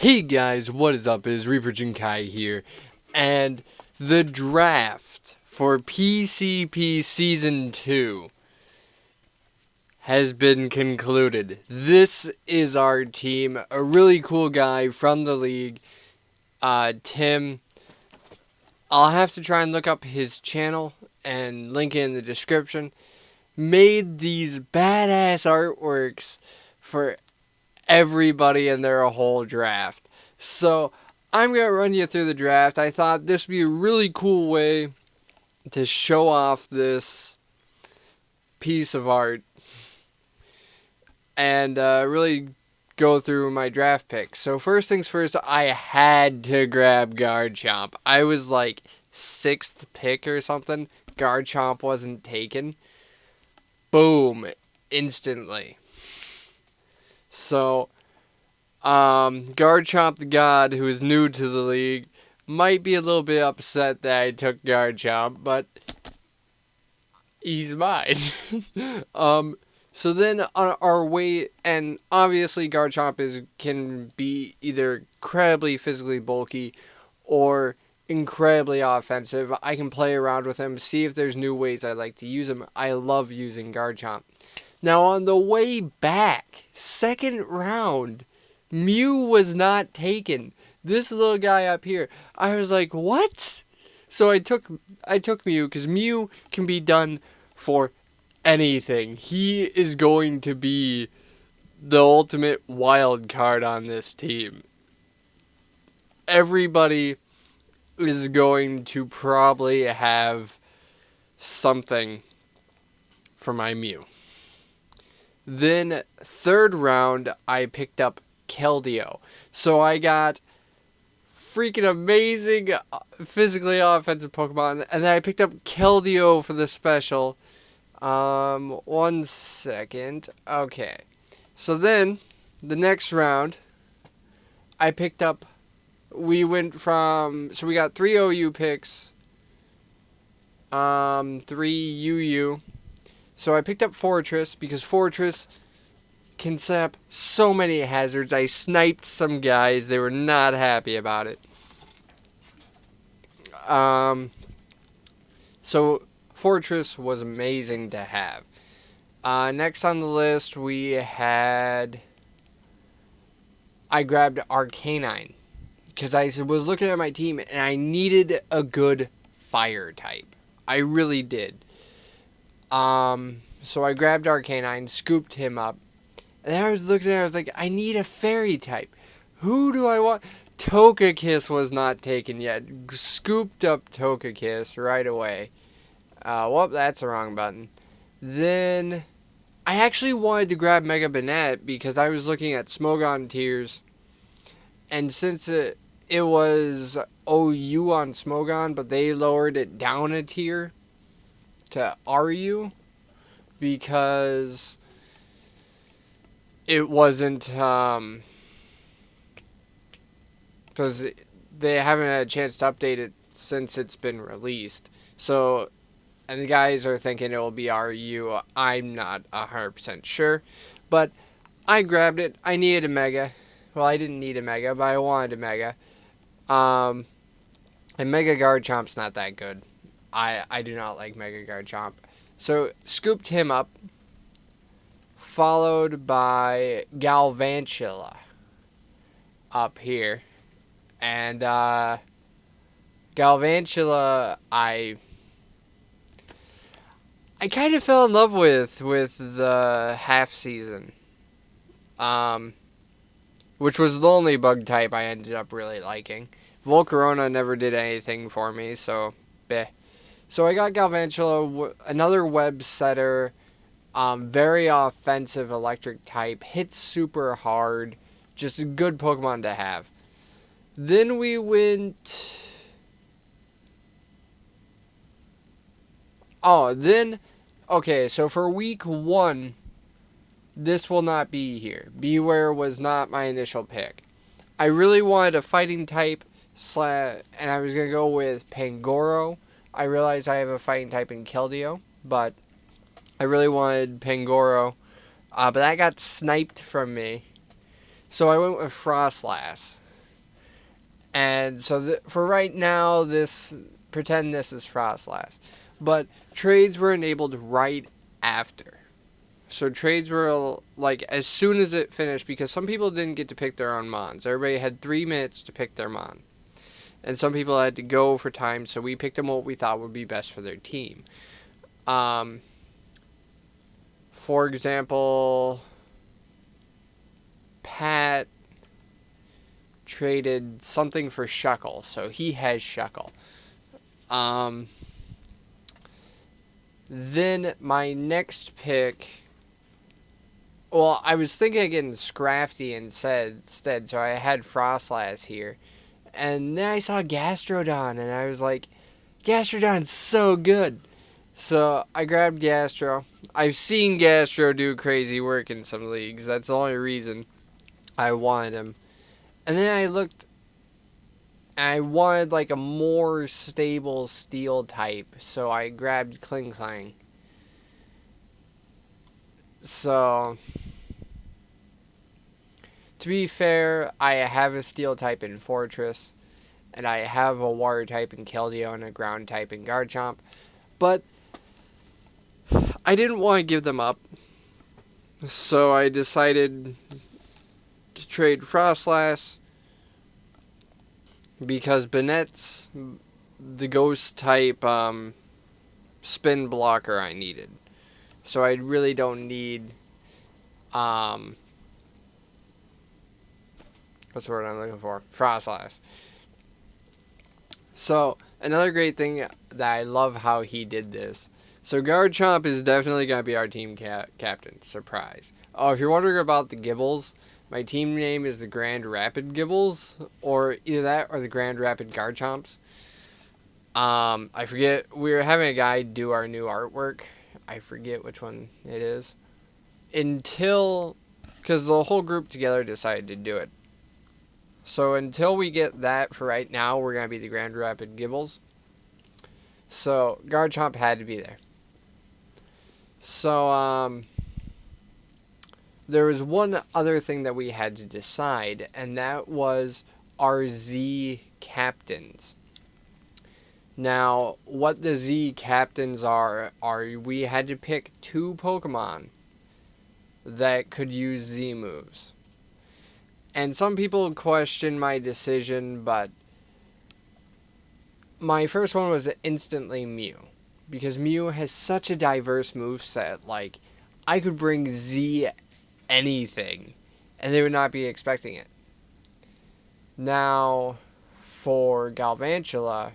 Hey guys, what is up? It is Reaper Jinkai here, and the draft for PCP Season 2 has been concluded. This is our team, a really cool guy from the league, Tim. I'll have to try and look up his channel and link it in the description. Made these badass artworks for everybody in their whole draft. So I'm going to run you through the draft. I thought this would be a really cool way to show off this piece of art and really go through my draft picks. So first things first, I had to grab Garchomp. I was like 6th pick or something. Garchomp wasn't taken. Boom. Instantly. So, Garchomp the God, who is new to the league, might be a little bit upset that I took Garchomp, but he's mine. So then on our way, and obviously Garchomp can be either incredibly physically bulky or incredibly offensive. I can play around with him, see if there's new ways I like to use him. I love using Garchomp. Now, on the way back, 2nd round, Mew was not taken. This little guy up here, I was like, what? So I took Mew, because Mew can be done for anything. He is going to be the ultimate wild card on this team. Everybody is going to probably have something for my Mew. Then 3rd round, I picked up Keldeo. So I got freaking amazing physically offensive Pokemon. And then I picked up Keldeo for the special. 1 second. Okay. So then, the next round, I picked up... We went from... So we got 3 OU picks. 3 UU. So I picked up Fortress, because Fortress can set up so many hazards. I sniped some guys. They were not happy about it. So Fortress was amazing to have. Next on the list, we had... I grabbed Arcanine, because I was looking at my team, and I needed a good fire type. I really did. So I grabbed Arcanine, scooped him up, and then I was looking at it, I was like, I need a fairy type. Who do I want? Togekiss was not taken yet. Scooped up Togekiss right away. Well, that's the wrong button. Then, I actually wanted to grab Mega Banette, because I was looking at Smogon tiers, and since it was OU on Smogon, but they lowered it down a tier to RU, because it wasn't, because they haven't had a chance to update it since it's been released. So, and the guys are thinking it will be RU. I'm not 100% sure, but I grabbed it. I needed a Mega. Well, I didn't need a Mega, but I wanted a Mega. And Mega Garchomp's not that good. I do not like Mega Garchomp. So, scooped him up, followed by Galvantula up here. And, Galvantula, I kind of fell in love with the half season. Which was the only bug type I ended up really liking. Volcarona never did anything for me, so, bleh. So I got Galvantula, another web setter, very offensive electric type, hits super hard, just a good Pokemon to have. Then we went... Okay, so for week 1, this will not be here. Beware was not my initial pick. I really wanted a fighting type, and I was going to go with Pangoro. I realized I have a fighting type in Keldeo, but I really wanted Pangoro. But that got sniped from me. So I went with Frostlass. And so for right now, pretend this is Frostlass. But trades were enabled right after. So trades were like as soon as it finished, because some people didn't get to pick their own mons. Everybody had 3 minutes to pick their mon. And some people had to go for time, so we picked them what we thought would be best for their team. For example, Pat traded something for Shuckle, so he has Shuckle. Then my next pick... Well, I was thinking of getting Scrafty instead, so I had Frostlass here. And then I saw Gastrodon, and I was like, Gastrodon's so good. So I grabbed Gastro. I've seen Gastro do crazy work in some leagues. That's the only reason I wanted him. And then I looked, and I wanted like a more stable steel type, so I grabbed Klinklang. So, to be fair, I have a steel type in Fortress, and I have a water type in Keldeo and a ground type in Garchomp, but I didn't want to give them up, so I decided to trade Frostlass because Banette's the ghost type spin blocker I needed. So I really don't need, what's the word I'm looking for? Frostlass. So, another great thing that I love how he did this. So Garchomp is definitely going to be our team captain. Surprise. Oh, if you're wondering about the Gibbles, my team name is the Grand Rapid Gibbles, or either that or the Grand Rapid Garchomps. I forget, we were having a guy do our new artwork. I forget which one it is. Because the whole group together decided to do it. So until we get that, for right now, we're going to be the Grand Rapid Gibbles. So Garchomp had to be there. So, there was one other thing that we had to decide, and that was our Z captains. Now, what the Z captains are we had to pick 2 Pokemon that could use Z moves. And some people question my decision, but my first one was instantly Mew. Because Mew has such a diverse moveset, like, I could bring Z anything, and they would not be expecting it. Now, for Galvantula,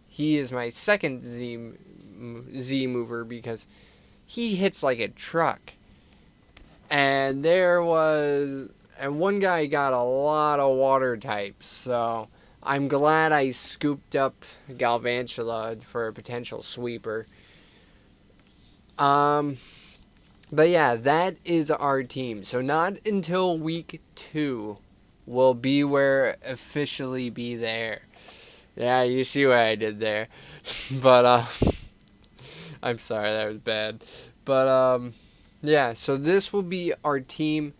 he is my second Z mover because he hits like a truck. And one guy got a lot of water types, so I'm glad I scooped up Galvantula for a potential sweeper. But yeah, that is our team. So not until week 2 will Beware officially be there. Yeah, you see what I did there. But, I'm sorry, that was bad. But, yeah, so this will be our team.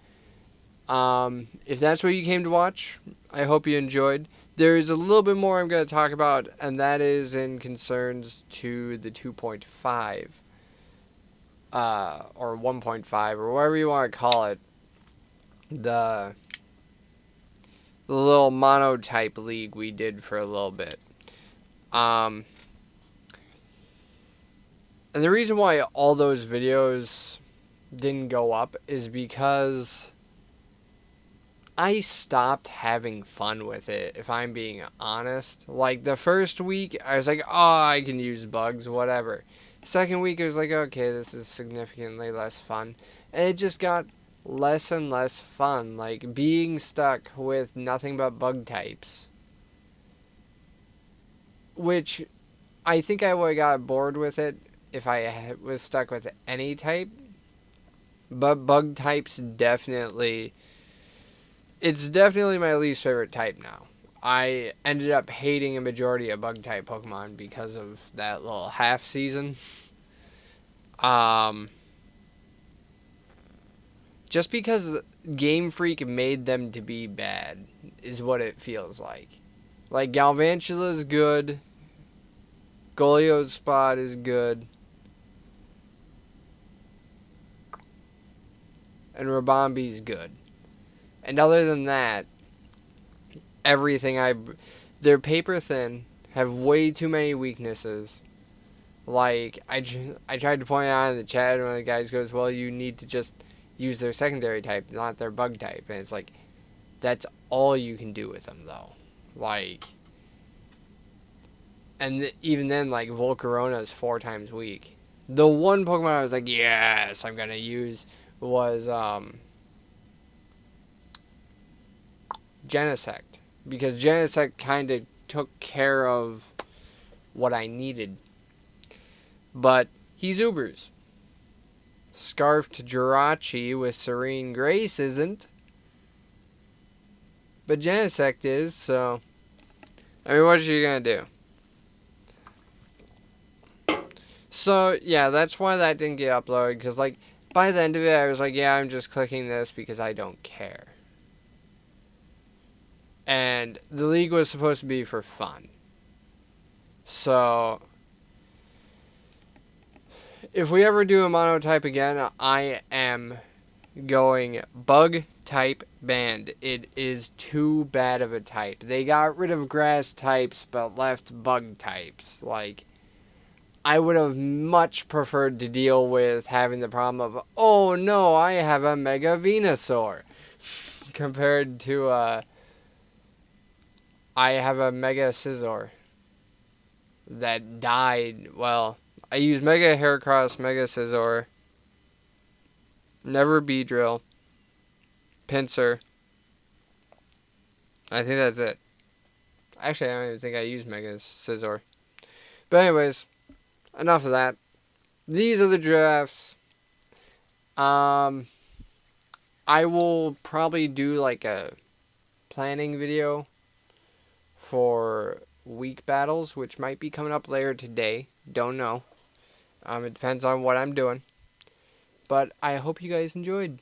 If that's what you came to watch, I hope you enjoyed. There is a little bit more I'm going to talk about, and that is in concerns to the 2.5. Or 1.5, or whatever you want to call it. The little monotype league we did for a little bit. And the reason why all those videos didn't go up is because I stopped having fun with it, if I'm being honest. Like, the first week, I was like, oh, I can use bugs, whatever. Second week, it was like, okay, this is significantly less fun. And it just got less and less fun, like, being stuck with nothing but bug types. Which, I think I would have got bored with it if I was stuck with any type. But bug types definitely... It's definitely my least favorite type now. I ended up hating a majority of bug type Pokemon because of that little half season. Just because Game Freak made them to be bad is what it feels like. Like, Galvantula is good. Golio's spot is good. And Rabambi's good. And other than that, everything they're paper thin, have way too many weaknesses. Like, I tried to point out in the chat, and one of the guys goes, well, you need to just use their secondary type, not their bug type. And it's like, that's all you can do with them, though. Like, and even then, like, Volcarona is 4 times weak. The one Pokemon I was like, yes, I'm going to use was Genesect. Because Genesect kind of took care of what I needed. But he's Ubers. Scarfed Jirachi with Serene Grace isn't. But Genesect is, so... I mean, what are you going to do? So, yeah, that's why that didn't get uploaded. Because, like, by the end of it, I was like, yeah, I'm just clicking this because I don't care. And the league was supposed to be for fun. So, if we ever do a monotype again, I am going bug type banned. It is too bad of a type. They got rid of grass types but left bug types. Like, I would have much preferred to deal with having the problem of, oh no, I have a Mega Venusaur. Compared to, I have a Mega Scizor that died. Well, I used Mega Heracross, Mega Scizor, never Beedrill, Pinsir. I think that's it. Actually, I don't even think I used Mega Scizor. But anyways, enough of that. These are the drafts. I will probably do like a planning video for week battles, which might be coming up later today. Don't know. It depends on what I'm doing. But I hope you guys enjoyed.